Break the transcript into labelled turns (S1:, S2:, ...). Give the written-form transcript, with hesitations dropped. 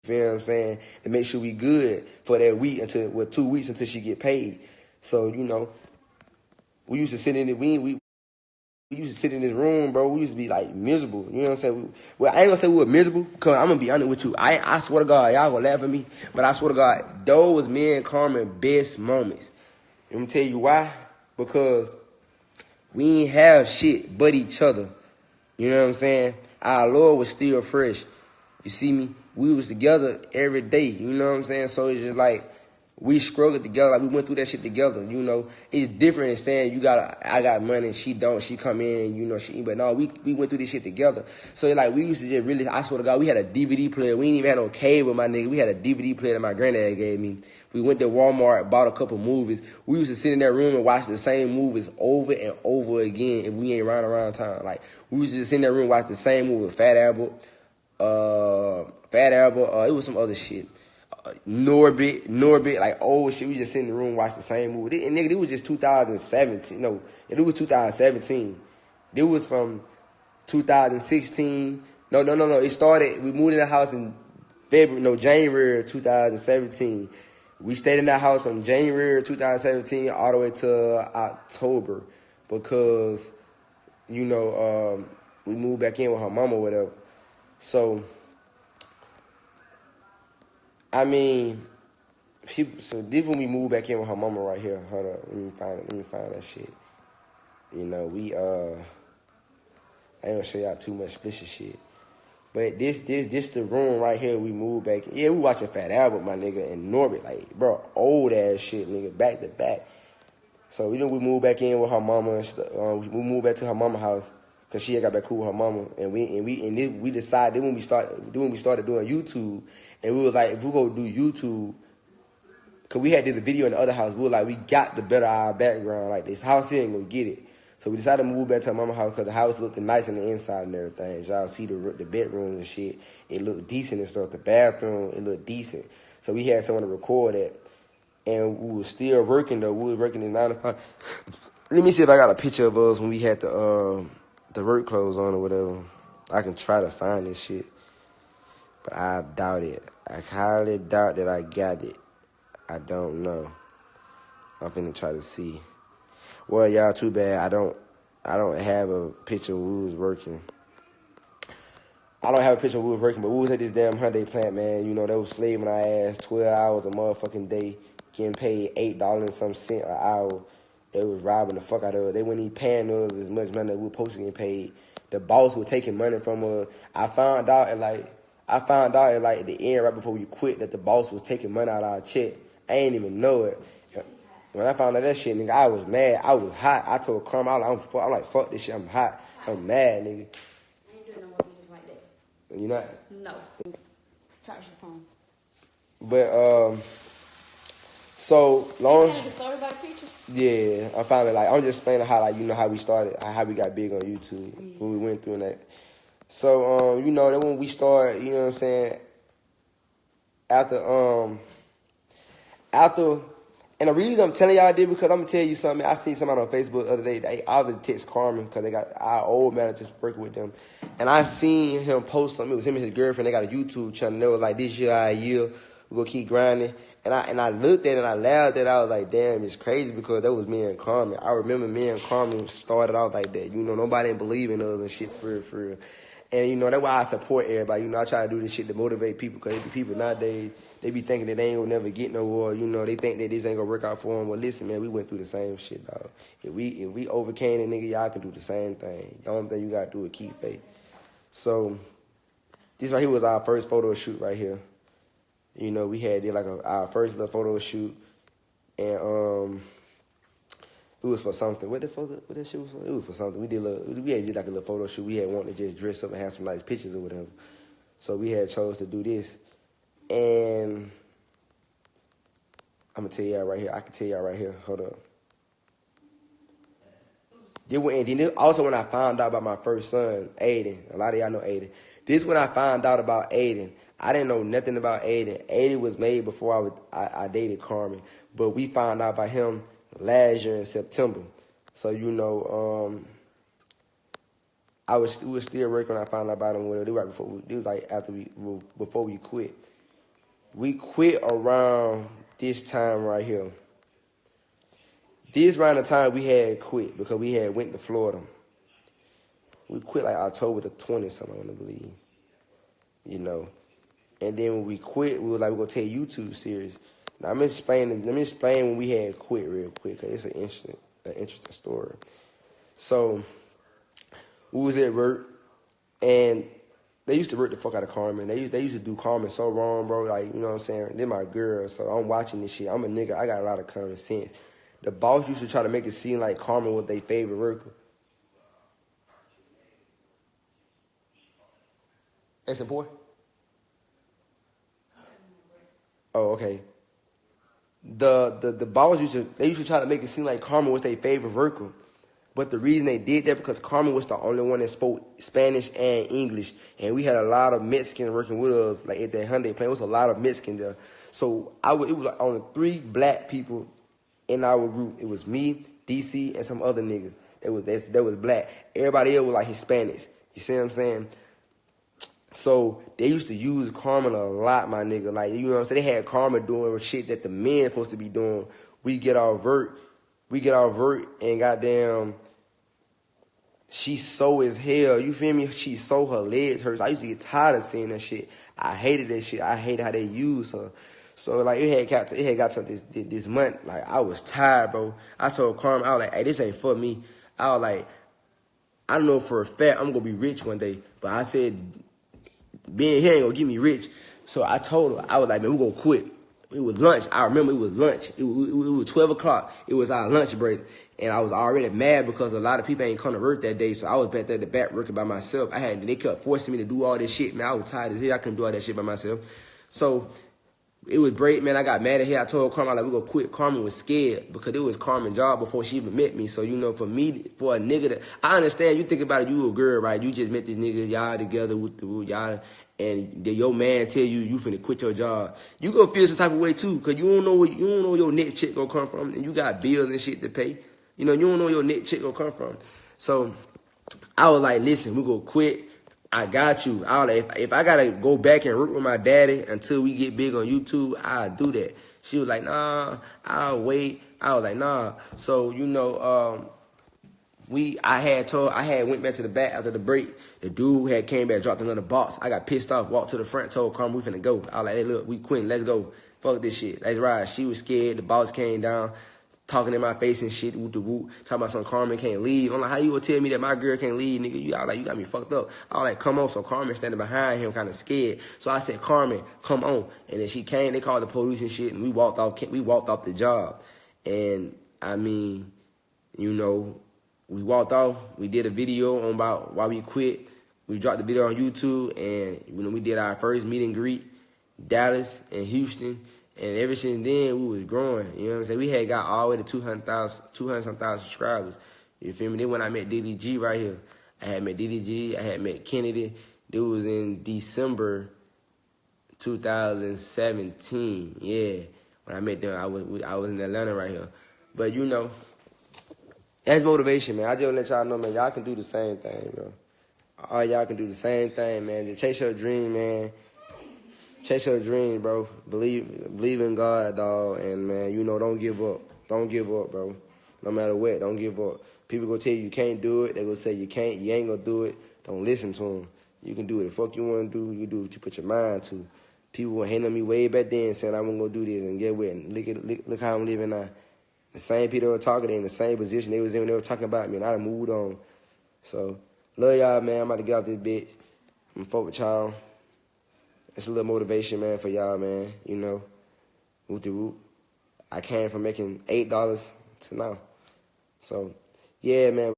S1: You feel what I'm saying? To make sure we good for that week until 2 weeks until she get paid. So, you know, we used to sit in it. We used to sit in this room, bro. We used to be like miserable. You know what I'm saying? Well, I ain't gonna say we were miserable because I'm gonna be honest with you. I swear to God, y'all gonna laugh at me, but I swear to God, those was me and Carmen best moments. Let me tell you why. Because we ain't have shit but each other. You know what I'm saying? Our Lord was still fresh. You see me? We was together every day. You know what I'm saying? So it's just like we struggled together. Like we went through that shit together. You know, it's different than saying I got money, she don't. She come in, you know, but no, we went through this shit together. So like we used to just really, I swear to God, we had a DVD player. We ain't even had no cable, my nigga. We had a DVD player that my granddad gave me. We went to Walmart, bought a couple movies. We used to sit in that room and watch the same movies over and over again if we ain't around town. Like we used to just sit in that room and watch the same movie. Fat Albert, it was some other shit. Norbit, like old shit. We just sit in the room and watch the same movie. And nigga, it was just 2017. No, it was 2017. It was from 2016. No. It started, we moved in the house in January 2017. We stayed in that house from January 2017 all the way to October because, you know, we moved back in with her mama or whatever. So, I mean, so this when we moved back in with her mama right here. Hold up, let me find that shit. You know, I ain't gonna show y'all too much explicit shit. But this the room right here we moved back in. Yeah, we watching Fat Albert, my nigga, and Norbit, like, bro, old ass shit, nigga, back to back. So, you know, we moved back in with her mama and stuff. We moved back to her mama house because she had got back cool with her mama. And we decided when we started doing YouTube, and we was like, if we go do YouTube, because we had did a video in the other house, we were like, we got to better our background. Like, this house here ain't gonna get it. So we decided to move back to our mama house because the house looked nice on the inside and everything. As y'all see the bedrooms and shit, it looked decent and stuff. The bathroom, it looked decent. So we had someone to record it. And we were still working though. We was working in 9 to 5. Let me see if I got a picture of us when we had the work clothes on or whatever. I can try to find this shit. But I doubt it. I highly doubt that I got it. I don't know. I'm finna try to see. Well, y'all, too bad. I don't have a picture of we was working. I don't have a picture of we was working, but we was at this damn Hyundai plant, man. You know, they was slaving our ass 12 hours a motherfucking day, getting paid $8 and some cent an hour. They was robbing the fuck out of us. They weren't even paying us as much money that we were supposed to get paid. The boss was taking money from us. I found out at the end, right before we quit, that the boss was taking money out of our check. I ain't even know it. When I found out that shit, nigga, I was mad. I was hot. I told Carmen, I'm like, fuck this shit. I'm hot. I'm mad, nigga.
S2: I ain't doing no more videos like that.
S1: You not?
S2: No. Charge your phone.
S1: But, so long.
S2: You tell the story about the pictures?
S1: Yeah, I found it. Like, I'm just explaining how, like, you know, how we started, how we got big on YouTube, when we went through that. So, you know, that when we started, you know what I'm saying, after, and the reason I'm telling y'all this because I'm going to tell you something. I seen somebody on Facebook the other day. They obviously text Carmen because they got our old manager working with them. And I seen him post something. It was him and his girlfriend. They got a YouTube channel. They was like, this year, our year, we're going to keep grinding. And I looked at it and I laughed at it. I was like, damn, it's crazy because that was me and Carmen. I remember me and Carmen started out like that. You know, nobody didn't believe in us and shit for real. And, you know, that's why I support everybody. You know, I try to do this shit to motivate people because the people nowadays, they be thinking that they ain't gonna never get nowhere. You know, they think that this ain't gonna work out for them. Well, listen, man, we went through the same shit, dog. If we overcame it, nigga, y'all can do the same thing. The only thing you gotta do is keep faith. So, this right here was our first photo shoot right here. You know, we did like our first little photo shoot, and it was for something. What that shit was for? It was for something. We had did like a little photo shoot. We had wanted to just dress up and have some nice pictures or whatever. So we had chose to do this. And I'm gonna tell y'all right here. I can tell y'all right here. Hold up. Then also when I found out about my first son, Aiden. A lot of y'all know Aiden. This when I found out about Aiden. I didn't know nothing about Aiden. Aiden was made before I dated Carmen. But we found out about him last year in September. So, you know, we was still working when I found out about him. It was right before it was like before we quit. We quit around this time right here. This around the time we had quit because we had went to Florida. We quit like October the 20th, something I want to believe. You know. And then when we quit, we was like, we're going to take YouTube serious. Now, let me explain when we had quit real quick, because it's an interesting story. So, we was at work, and they used to work the fuck out of Carmen. They used to do Carmen so wrong, bro. Like, you know what I'm saying? They're my girl, so I'm watching this shit. I'm a nigga. I got a lot of common sense. The boss used to try to make it seem like Carmen was their favorite worker. That's important? Oh, okay. The boss used to try to make it seem like Carmen was their favorite worker. But the reason they did that because Carmen was the only one that spoke Spanish and English. And we had a lot of Mexicans working with us, like at that Hyundai plant. It was a lot of Mexicans there. So it was like only 3 black people in our group. It was me, DC, and some other niggas that was black. Everybody else was like Hispanics. You see what I'm saying? So they used to use Carmen a lot, my nigga. Like, you know what I'm saying? They had Carmen doing shit that the men supposed to be doing. We get our vert, and goddamn, she's so as hell. You feel me? She so her legs hurts. I used to get tired of seeing that shit. I hated that shit. I hated how they used her. So like it had got to this month. Like I was tired, bro. I told Carmen, I was like, hey, this ain't for me. I was like, I know for a fact I'm gonna be rich one day. But I said, being here ain't gonna get me rich. So I told her, I was like, man, we're gonna quit. It was lunch. I remember it was lunch. It was 12 o'clock. It was our lunch break. And I was already mad because a lot of people ain't come to work that day. So I was back there at the back working by myself. They kept forcing me to do all this shit. Man, I was tired as hell. I couldn't do all that shit by myself. So it was great, man. I got mad at her. I told Carmen, like, we're going to quit. Carmen was scared because it was Carmen's job before she even met me. So, you know, for me, for a nigga that, I understand, you think about it, you a girl, right? You just met this nigga, y'all together with y'all, and your man tell you finna quit your job. You gonna feel some type of way too, because you don't know where your next check gonna come from, and you got bills and shit to pay. You know, you don't know where your next check gonna come from. So I was like, listen, we gonna quit. I got you. I was like, if I gotta go back and root with my daddy until we get big on YouTube, I'll do that. She was like, nah, I'll wait. I was like, nah. So, you know, I had went back to the back after the break. The dude had came back, dropped another box. I got pissed off, walked to the front, told Carmen we finna go. I was like, hey, look, we quitting, let's go. Fuck this shit, let's ride. She was scared. The boss came down, talking in my face and shit, whoop the whoop, talking about some Carmen can't leave. I'm like, how you gonna tell me that my girl can't leave, nigga? You got me fucked up. I was like, come on. So Carmen standing behind him, kind of scared. So I said, Carmen, come on. And then she came. They called the police and shit, and we walked off the job. And I mean, you know, we walked off. We did a video on about why we quit. We dropped the video on YouTube, and you know, we did our first meet and greet, Dallas and Houston. And ever since then, we was growing. You know what I'm saying? We had got all the way to 200,000 subscribers. You feel me? Then when I met DDG right here, I had met DDG, I had met Kennedy. It was in December 2017. Yeah, when I met them, I was in Atlanta right here. But you know, that's motivation, man. I just want to let y'all know, man, y'all can do the same thing, bro. All y'all can do the same thing, man. Just chase your dream, man. Chase your dream, bro. Believe in God, dog. And, man, you know, don't give up. Don't give up, bro. No matter what, don't give up. People gonna tell you can't do it. They gonna say you can't. You ain't gonna do it. Don't listen to them. You can do it. The fuck you want to do, you do what you put your mind to. People were hating on me way back then saying I wasn't gonna do this. And get what? Look how I'm living now. The same people that were talking, they in the same position they was in when they were talking about me, and I done moved on. So, love y'all, man. I'm about to get off this bitch. I'm fuck with y'all. It's a little motivation, man, for y'all, man. You know, whoop de whoop. I came from making $8 to now. So, yeah, man.